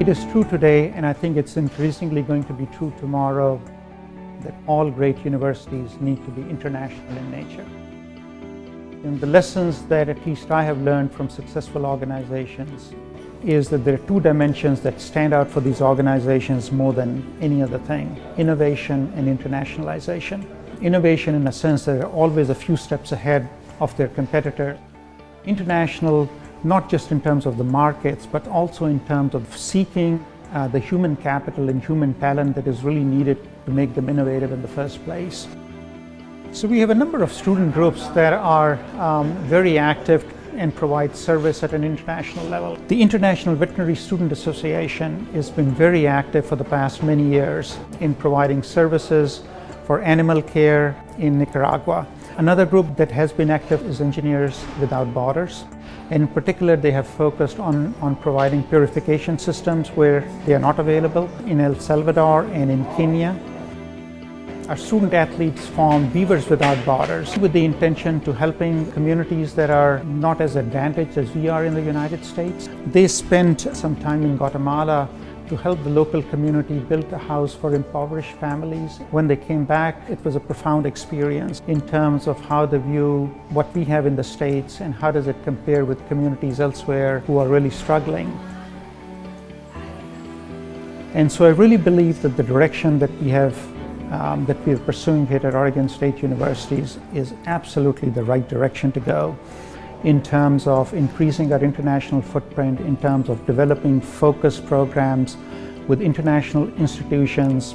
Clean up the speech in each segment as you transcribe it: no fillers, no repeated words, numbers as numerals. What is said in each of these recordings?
is true today, and I think it's increasingly going to be true tomorrow, that all great universities need to be international in nature. And the lessons that at least I have learned from successful organizations is that there are two dimensions that stand out for these organizations more than any other thing: innovation and internationalization. Innovation in a sense that they're always a few steps ahead of their competitors. International, not just in terms of the markets, but also in terms of seeking the human capital and human talent that is really needed to make them innovative in the first place. So we have a number of student groups that are very active and provide service at an international level. The International Veterinary Student Association has been very active for the past many years in providing services for animal care in Nicaragua. Another group that has been active is Engineers Without Borders. In particular, they have focused on providing purification systems where they are not available in El Salvador and in Kenya. Our student athletes form Weavers Without Borders with the intention to helping communities that are not as advantaged as we are in the United States. They spent some time in Guatemala to help the local community build a house for impoverished families. When they came back, it was a profound experience in terms of how they view what we have in the States and how does it compare with communities elsewhere who are really struggling. And so I really believe that the direction that we are pursuing here at Oregon State Universities is absolutely the right direction to go in terms of increasing our international footprint, in terms of developing focused programs with international institutions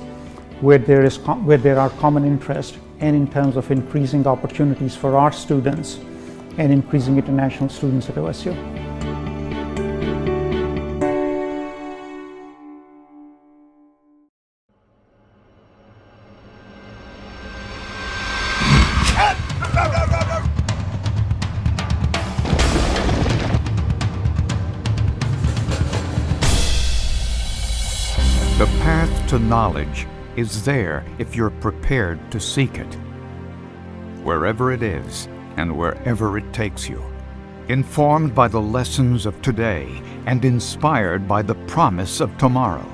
where there are common interests, and in terms of increasing opportunities for our students and increasing international students at OSU. The path to knowledge is there if you're prepared to seek it, wherever it is and wherever it takes you. Informed by the lessons of today and inspired by the promise of tomorrow.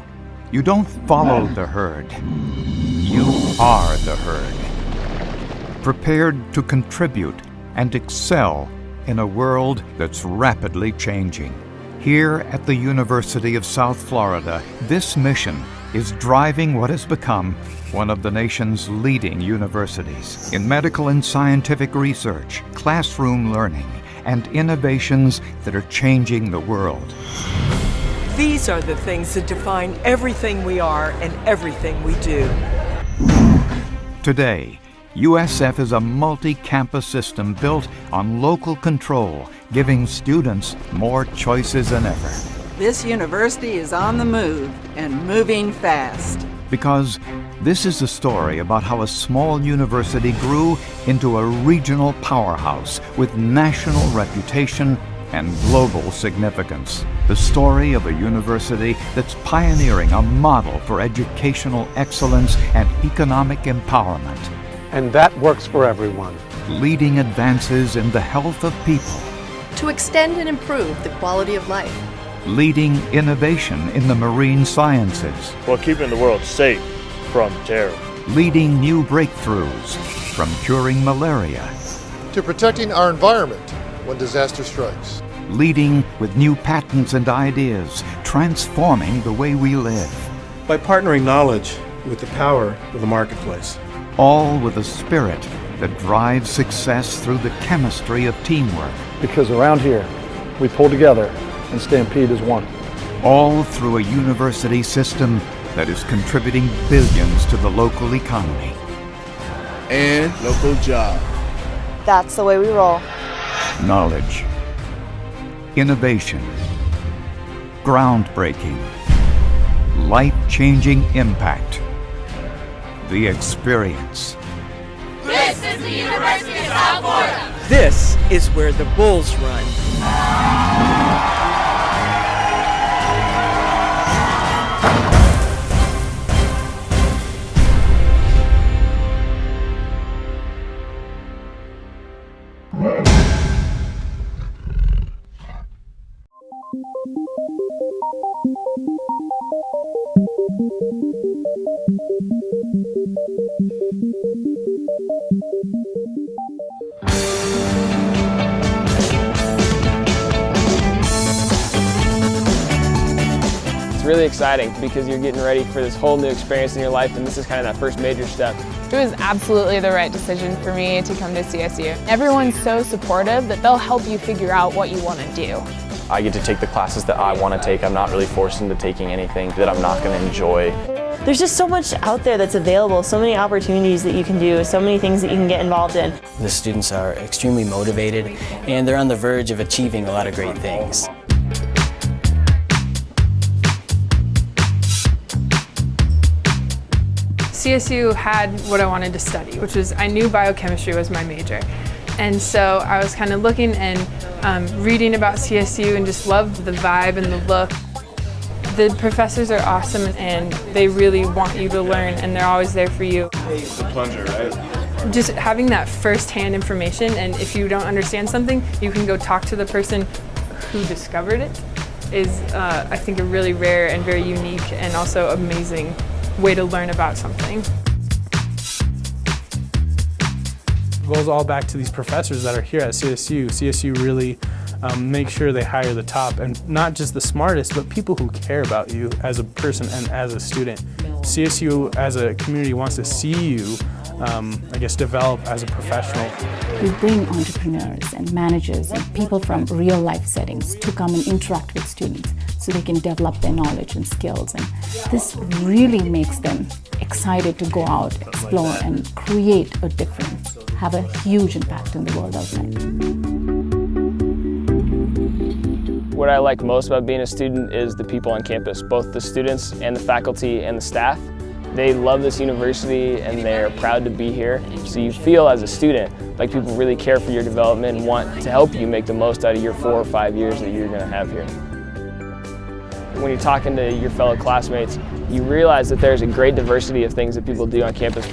You don't follow the herd, you are the herd. Prepared to contribute and excel in a world that's rapidly changing. Here at the University of South Florida, this mission is driving what has become one of the nation's leading universities in medical and scientific research, classroom learning, and innovations that are changing the world. These are the things that define everything we are and everything we do. Today, USF is a multi-campus system built on local control, giving students more choices than ever. This university is on the move and moving fast. Because this is a story about how a small university grew into a regional powerhouse with national reputation and global significance. The story of a university that's pioneering a model for educational excellence and economic empowerment. And that works for everyone. Leading advances in the health of people. To extend and improve the quality of life. Leading innovation in the marine sciences. While keeping the world safe from terror. Leading new breakthroughs from curing malaria. To protecting our environment when disaster strikes. Leading with new patents and ideas, transforming the way we live. By partnering knowledge with the power of the marketplace. All with a spirit that drives success through the chemistry of teamwork. Because around here, we pull together and stampede as one. All through a university system that is contributing billions to the local economy. And local jobs. That's the way we roll. Knowledge. Innovation. Groundbreaking. Life-changing impact. The experience. This is the University of South Florida. This is where the bulls run. really exciting because you're getting ready for this whole new experience in your life, and this is kind of that first major step. It was absolutely the right decision for me to come to CSU. Everyone's so supportive that they'll help you figure out what you want to do. I get to take the classes that I want to take. I'm not really forced into taking anything that I'm not going to enjoy. There's just so much out there that's available, so many opportunities that you can do, so many things that you can get involved in. The students are extremely motivated and they're on the verge of achieving a lot of great things. CSU had what I wanted to study, which was, I knew biochemistry was my major. And so I was kind of looking and reading about CSU and just loved the vibe and the look. The professors are awesome and they really want you to learn and they're always there for you. The plunger, right? Just having that first-hand information, and if you don't understand something, you can go talk to the person who discovered it, is I think a really rare and very unique and also amazing way to learn about something. It goes all back to these professors that are here at CSU. CSU really make sure they hire the top, and not just the smartest, but people who care about you as a person and as a student. CSU as a community wants to see you, I guess, develop as a professional. We bring entrepreneurs and managers and people from real life settings to come and interact with students so they can develop their knowledge and skills. And this really makes them excited to go out, explore, and create a difference, have a huge impact in the world outside. What I like most about being a student is the people on campus, both the students and the faculty and the staff. They love this university and they're proud to be here. So you feel as a student like people really care for your development and want to help you make the most out of your 4 or 5 years that you're going to have here. When you're talking to your fellow classmates, you realize that there's a great diversity of things that people do on campus,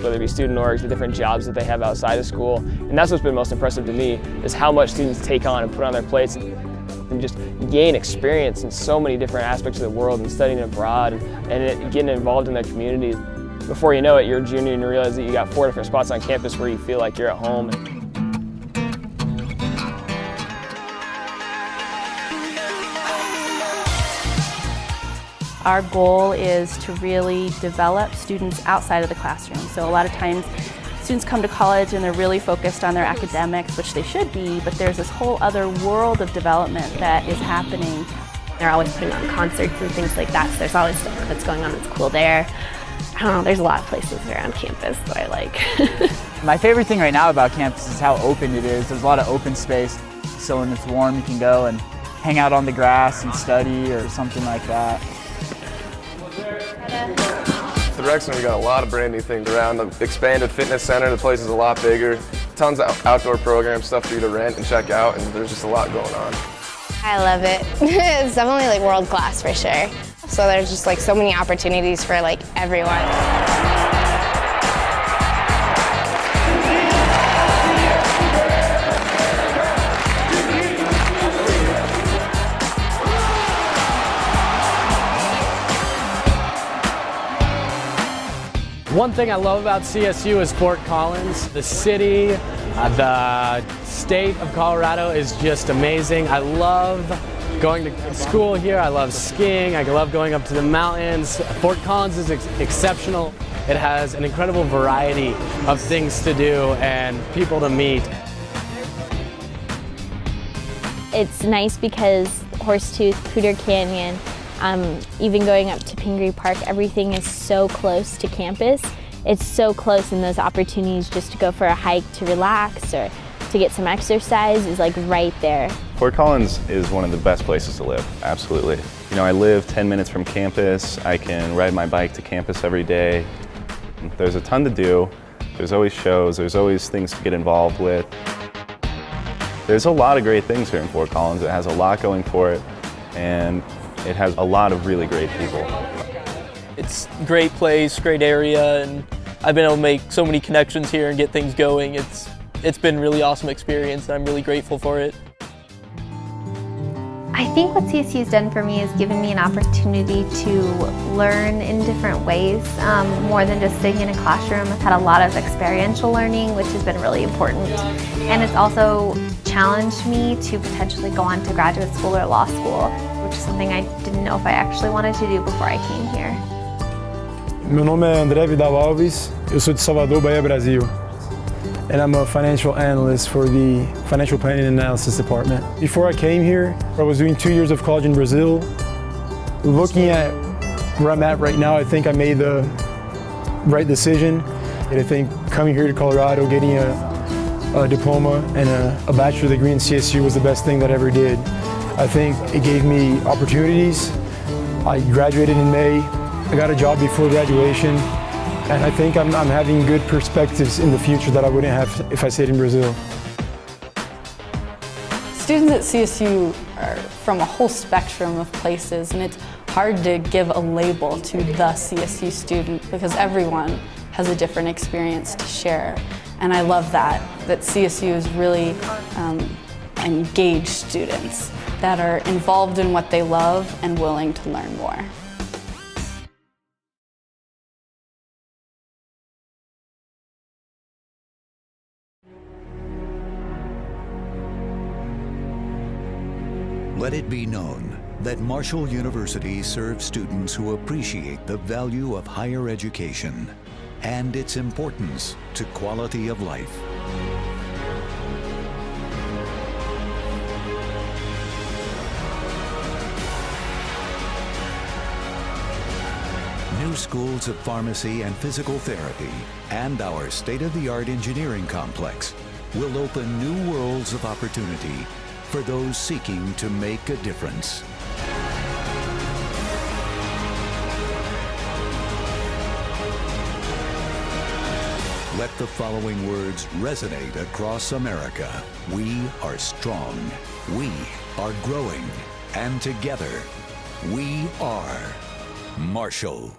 whether it be student orgs, the different jobs that they have outside of school. And that's what's been most impressive to me, is how much students take on and put on their plates and just gain experience in so many different aspects of the world and studying abroad and getting involved in their communities. Before you know it, you're a junior and you realize that you got 4 different spots on campus where you feel like you're at home. Our goal is to really develop students outside of the classroom. So a lot of times students come to college and they're really focused on their academics, which they should be, but there's this whole other world of development that is happening. They're always putting on concerts and things like that, so there's always stuff that's going on that's cool there. I don't know, there's a lot of places around campus that I like. My favorite thing right now about campus is how open it is. There's a lot of open space, so when it's warm you can go and hang out on the grass and study or something like that. At Rexon, we got a lot of brand new things around. The expanded fitness center, the place is a lot bigger. Tons of outdoor programs, stuff for you to rent and check out, and there's just a lot going on. I love it. It's definitely like world class for sure. So there's just like so many opportunities for like everyone. One thing I love about CSU is Fort Collins. The city, the state of Colorado is just amazing. I love going to school here. I love skiing. I love going up to the mountains. Fort Collins is exceptional. It has an incredible variety of things to do and people to meet. It's nice because Horsetooth, Cooter Canyon, even going up to Pingree Park, everything is so close to campus. It's so close, and those opportunities just to go for a hike to relax or to get some exercise is like right there. Fort Collins is one of the best places to live, absolutely. You know, I live 10 minutes from campus. I can ride my bike to campus every day. There's a ton to do. There's always shows, there's always things to get involved with. There's a lot of great things here in Fort Collins. It has a lot going for it, and it has a lot of really great people. It's a great place, great area, and I've been able to make so many connections here and get things going. It's been a really awesome experience, and I'm really grateful for it. I think what CSU has done for me is given me an opportunity to learn in different ways, more than just sitting in a classroom. I've had a lot of experiential learning, which has been really important. And it's also challenged me to potentially go on to graduate school or law school. which is something I didn't know if I actually wanted to do before I came here. Meu nome é André Vidal Alves, eu sou de Salvador, Bahia, Brasil. And I'm a financial analyst for the Financial Planning and Analysis Department. Before I came here, I was doing 2 years of college in Brazil. Looking at where I'm at right now, I think I made the right decision. And I think coming here to Colorado, getting a diploma and a bachelor's degree in CSU was the best thing that I ever did. I think it gave me opportunities. I graduated in May. I got a job before graduation. And I think I'm having good perspectives in the future that I wouldn't have if I stayed in Brazil. Students at CSU are from a whole spectrum of places, and it's hard to give a label to the CSU student because everyone has a different experience to share. And I love that CSU is really engaged students that are involved in what they love and willing to learn more. Let it be known that Marshall University serves students who appreciate the value of higher education and its importance to quality of life. New schools of pharmacy and physical therapy and our state-of-the-art engineering complex will open new worlds of opportunity for those seeking to make a difference. Let the following words resonate across America. We are strong. We are growing. And together, we are Marshall.